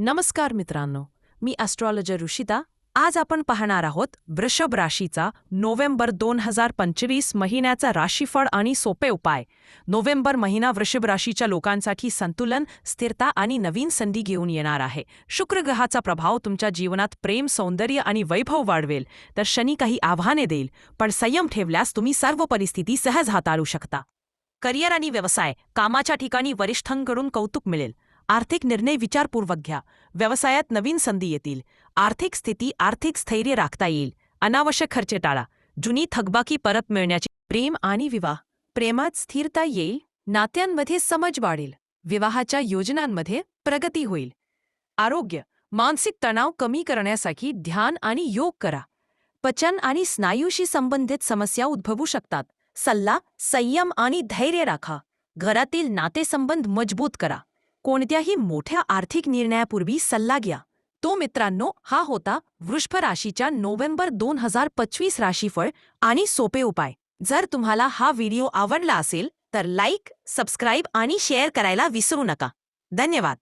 नमस्कार मित्रांनो, मी ॲस्ट्रॉलॉजर ऋषिता. आज आपण पाहणार आहोत वृषभ राशीचा नोव्हेंबर 2025 महिन्याचा राशीफळ आणि सोपे उपाय. नोव्हेंबर महिना वृषभ राशीच्या लोकांसाठी संतुलन, स्थिरता आणि नवीन संधी घेऊन येणार आहे. शुक्र ग्रहाचा प्रभाव तुमच्या जीवनात प्रेम, सौंदर्य आणि वैभव वाढवेल, तर शनी काही आव्हाने देईल, पण संयम ठेवल्यास तुम्ही सर्व परिस्थिती सहज हाताळू शकता. करिअर आणि व्यवसाय, कामाच्या ठिकाणी वरिष्ठांकडून कौतुक मिळेल. आर्थिक निर्णय विचारपूर्वक घ्या. व्यवसायात नवीन संधी येतील. आर्थिक स्थैर्य राखता येईल. अनावश्यक खर्च टाळा. जुनी थकबाकी परत मिळण्याची. प्रेम आणि विवाह, प्रेमात स्थिरता येईल. नात्यांमध्ये समज वाढेल. विवाहाच्या योजनांमध्ये प्रगती होईल. आरोग्य, मानसिक तणाव कमी करण्यासाठी ध्यान आणि योग करा. पचन आणि स्नायूशी संबंधित समस्या उद्भवू शकतात. सल्ला, संयम आणि धैर्य राखा. घरातील नातेसंबंध मजबूत करा. कोणत्याही मोठ्या आर्थिक निर्णयापूर्वी सल्ला घ्या. तो मित्रांनो, हा होता वृषभ राशीच्या नोव्हेंबर 2025 राशीफळ आणि सोपे उपाय. जर तुम्हाला हा व्हिडिओ आवडला असेल तर लाईक, सबस्क्राईब आणि शेअर करायला विसरू नका. धन्यवाद.